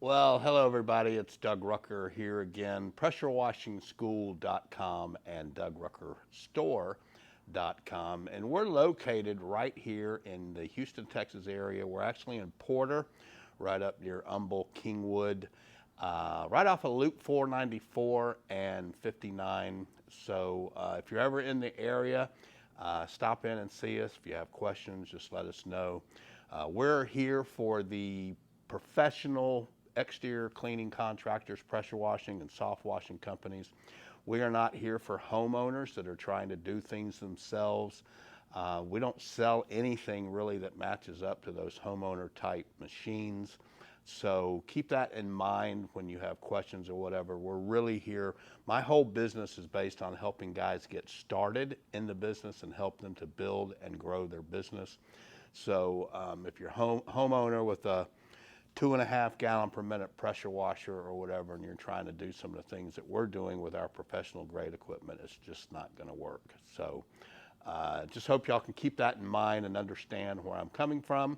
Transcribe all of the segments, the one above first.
Well, hello everybody. It's Doug Rucker here again. PressureWashingSchool.com and DougRuckerStore.com. And we're located right here in the Houston, Texas area. We're actually in Porter, right up near Humble, Kingwood, right off of Loop 494 and 59. So if you're ever in the area, stop in and see us. If you have questions, just let us know. We're here for the professional exterior cleaning contractors, pressure washing and soft washing companies. We are not here for homeowners that are trying to do things themselves. We don't sell anything really that matches up to those homeowner type machines. So keep that in mind when you have questions or whatever. We're really here. My whole business is based on helping guys get started in the business and help them to build and grow their business. So if you're homeowner with a 2.5 gallon per minute pressure washer or whatever, and you're trying to do some of the things that we're doing with our professional grade equipment, it's just not going to work. So just hope y'all can keep that in mind and understand where I'm coming from.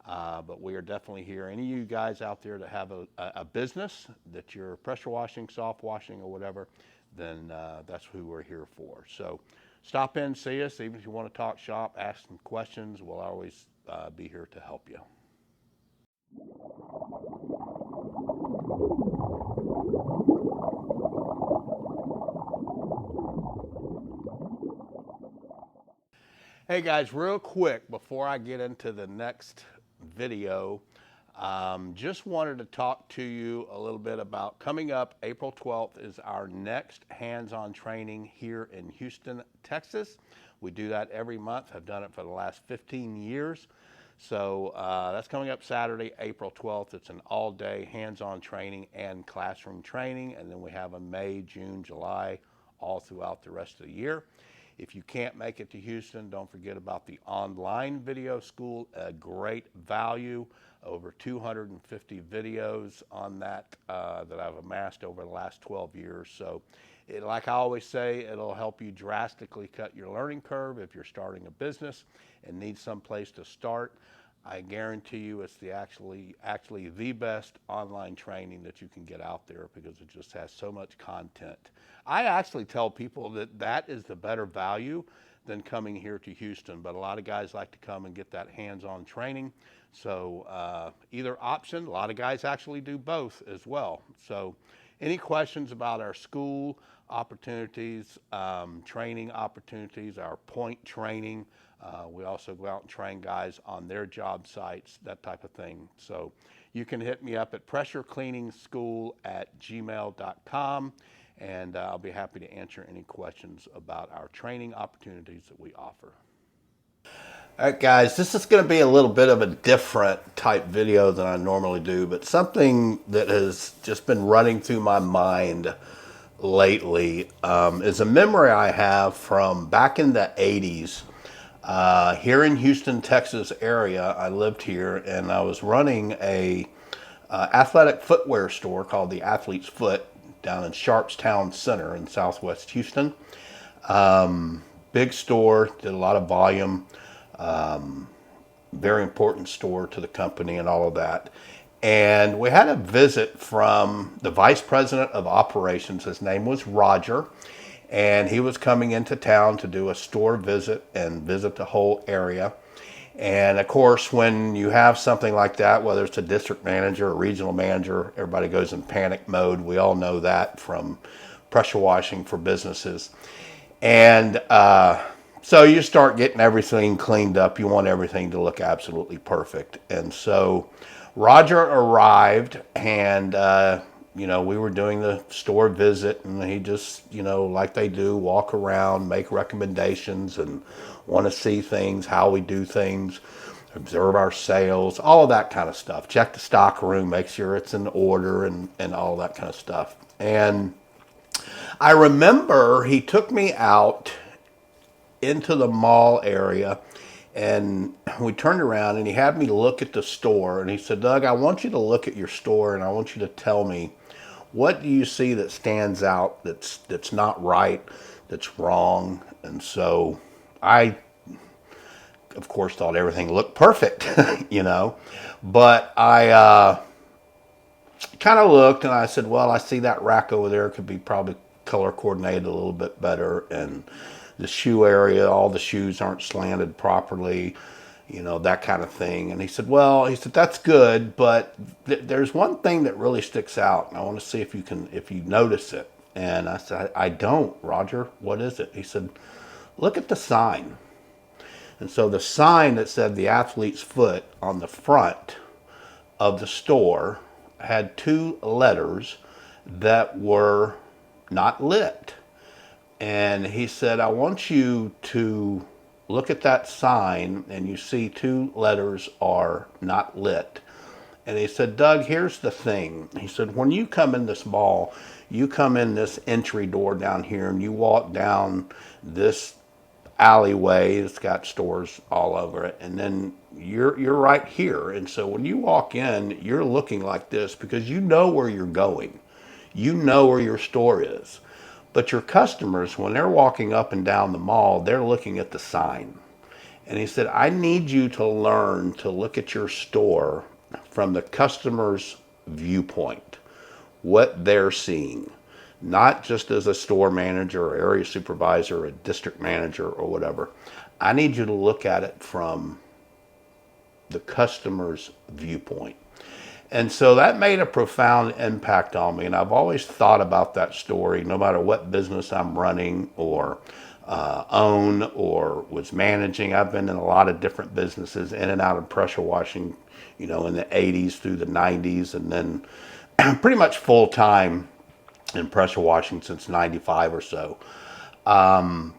But we are definitely here. Any of you guys out there that have a business that you're pressure washing, soft washing, or whatever, then that's who we're here for. So stop in, see us. Even if you want to talk shop, ask some questions, we'll always be here to help you. Hey guys, real quick before I get into the next video, just wanted to talk to you a little bit about coming up April 12th is our next hands-on training here in Houston, Texas. We do that every month. I've done it for the last 15 years. So that's coming up Saturday, April 12th. It's an all-day hands-on training and classroom training. And then we have a May, June, July, all throughout the rest of the year. If you can't make it to Houston, don't forget about the online video school, a great value, over 250 videos on that that I've amassed over the last 12 years. So like I always say, it'll help you drastically cut your learning curve if you're starting a business and need some place to start. I guarantee you it's actually the best online training that you can get out there because it just has so much content. I actually tell people that is the better value than coming here to Houston, but a lot of guys like to come and get that hands-on training. So either option, a lot of guys actually do both as well. So any questions about our school opportunities, training opportunities, our point training, we also go out and train guys on their job sites, that type of thing. So you can hit me up at pressurecleaningschool@gmail.com, and I'll be happy to answer any questions about our training opportunities that we offer. All right, guys, this is going to be a little bit of a different type video than I normally do, but something that has just been running through my mind lately is a memory I have from back in the 80s. Here in Houston, Texas area, I lived here and I was running a athletic footwear store called the Athlete's Foot down in Sharpstown Center in Southwest Houston. Big store, did a lot of volume, very important store to the company and all of that. And we had a visit from the vice president of operations. His name was Roger. And he was coming into town to do a store visit and visit the whole area. And of course, when you have something like that, whether it's a district manager or regional manager, everybody goes in panic mode. We all know that from pressure washing for businesses. And so you start getting everything cleaned up. You want everything to look absolutely perfect. And so Roger arrived and we were doing the store visit, and he just, like they do, walk around, make recommendations, and want to see things, how we do things, observe our sales, all of that kind of stuff. Check the stock room, make sure it's in order, and all that kind of stuff. And I remember he took me out into the mall area, and we turned around, and he had me look at the store, and he said, "Doug, I want you to look at your store, and I want you to tell me, what do you see that stands out, that's not right, that's wrong?" And so I, of course, thought everything looked perfect, but I kind of looked, and I said, well, I see that rack over there could be probably color coordinated a little bit better, and the shoe area, all the shoes aren't slanted properly, you know, that kind of thing. And he said, well, he said, that's good, but there's one thing that really sticks out, and I want to see if you notice it. And I said, I don't, Roger. What is it? He said, look at the sign. And so the sign that said the athlete's foot on the front of the store had two letters that were not lit. And he said, I want you to look at that sign, and you see two letters are not lit. And he said, Doug, here's the thing. He said, when you come in this mall, you come in this entry door down here, and you walk down this alleyway. It's got stores all over it, and then you're right here. And so when you walk in, you're looking like this because you know where you're going. You know where your store is. But your customers, when they're walking up and down the mall, they're looking at the sign. And he said, I need you to learn to look at your store from the customer's viewpoint, what they're seeing, not just as a store manager or area supervisor or a district manager or whatever. I need you to look at it from the customer's viewpoint. And so that made a profound impact on me. And I've always thought about that story, no matter what business I'm running or own or was managing. I've been in a lot of different businesses, in and out of pressure washing, you know, in the 80s through the 90s, and then pretty much full time in pressure washing since 95 or so.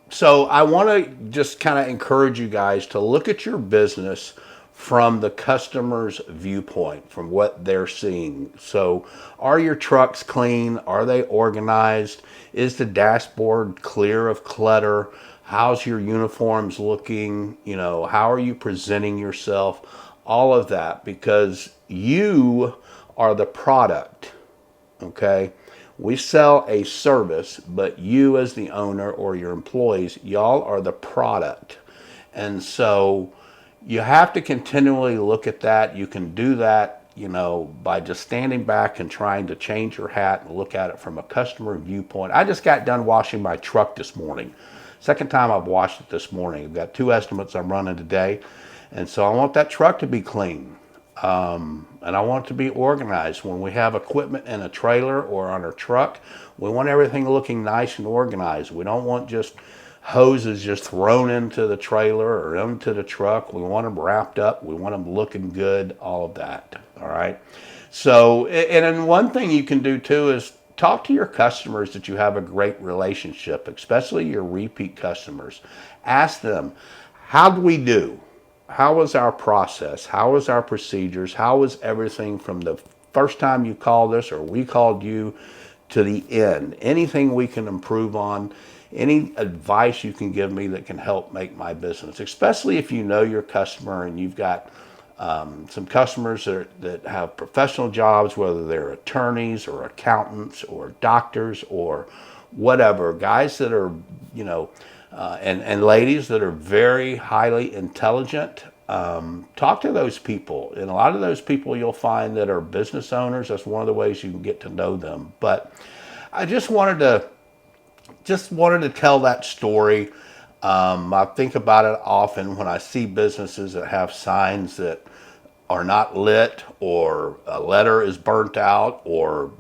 So I want to just kind of encourage you guys to look at your business from the customer's viewpoint, from what they're seeing. So are your trucks clean? Are they organized? Is the dashboard clear of clutter? How's your uniforms looking? You know, how are you presenting yourself? All of that, because you are the product, okay? We sell a service, but you as the owner or your employees, y'all are the product. And so you have to continually look at that. You can do that, you know, by just standing back and trying to change your hat and look at it from a customer viewpoint. I just got done washing my truck this morning. Second time I've washed it this morning. I've got 2 estimates I'm running today. And so I want that truck to be clean. And I want it to be organized. When we have equipment in a trailer or on our truck, we want everything looking nice and organized. We don't want just hoses just thrown into the trailer or into the truck. We want them wrapped up. We want them looking good, all of that. All right. So, and then one thing you can do too is talk to your customers that you have a great relationship, especially your repeat customers. Ask them, how do we do? How was our process? How was our procedures? How was everything from the first time you called us or we called you to the end? Anything we can improve on? Any advice you can give me that can help make my business, especially if you know your customer and you've got some customers that have professional jobs, whether they're attorneys or accountants or doctors or whatever, guys that are, you know, and ladies that are very highly intelligent. Talk to those people. And a lot of those people you'll find that are business owners. That's one of the ways you can get to know them. But I just wanted to tell that story. I think about it often when I see businesses that have signs that are not lit, or a letter is burnt out, or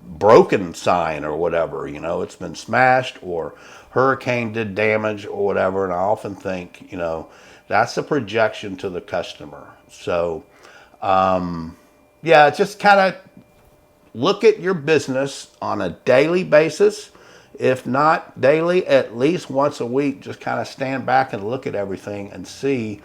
broken sign or whatever, you know, it's been smashed or hurricane did damage or whatever. And I often think, you know, that's a projection to the customer. So, yeah, just kind of look at your business on a daily basis. If not daily, at least once a week, just kind of stand back and look at everything and see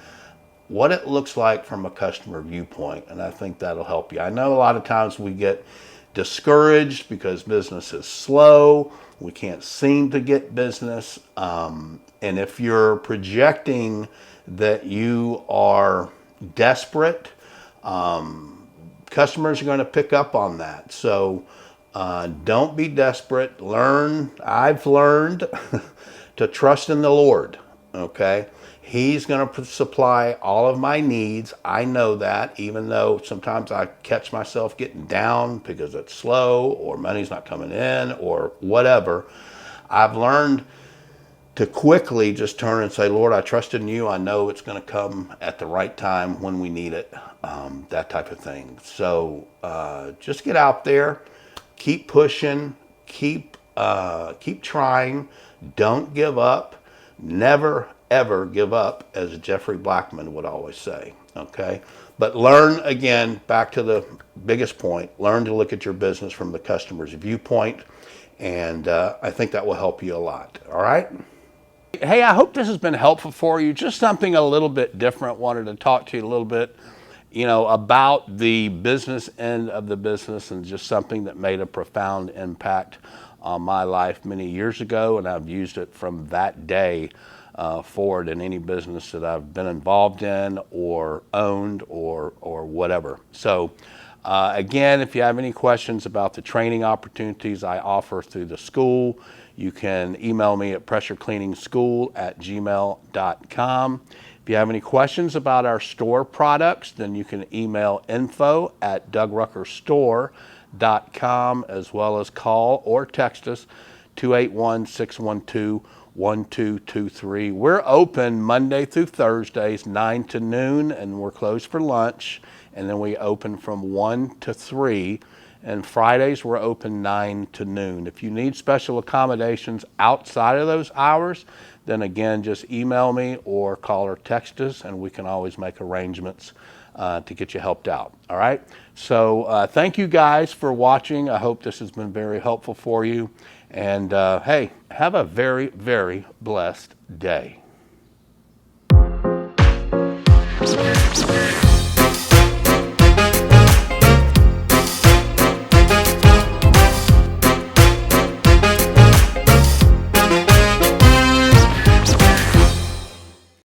what it looks like from a customer viewpoint. And I think that'll help you. I know a lot of times we get discouraged because business is slow. We can't seem to get business. And if you're projecting that you are desperate, customers are going to pick up on that. So don't be desperate. I've learned to trust in the Lord, okay? He's going to supply all of my needs. I know that, even though sometimes I catch myself getting down because it's slow or money's not coming in or whatever. I've learned to quickly just turn and say, Lord, I trusted in you. I know it's going to come at the right time when we need it, that type of thing. So just get out there, keep pushing, keep trying. Don't give up. Never, ever give up, as Jeffrey Blackman would always say, okay? But learn, again, back to the biggest point, learn to look at your business from the customer's viewpoint, and I think that will help you a lot, all right? Hey, I hope this has been helpful for you. Just something a little bit different. Wanted to talk to you a little bit, about the business end of the business, and just something that made a profound impact on my life many years ago, and I've used it from that day forward in any business that I've been involved in or owned or whatever. So again, if you have any questions about the training opportunities I offer through the school, you can email me at pressurecleaningschool@gmail.com. If you have any questions about our store products, then you can email info@dougruckerstore.com, as well as call or text us 281-612-1223. We're open Monday through Thursdays, 9 to noon, and we're closed for lunch. And then we open from 1 to 3. And Fridays we're open 9 to noon. If you need special accommodations outside of those hours, then again, just email me or call or text us, and we can always make arrangements to get you helped out. All right? So thank you guys for watching. I hope this has been very helpful for you. And hey, have a very, very blessed day.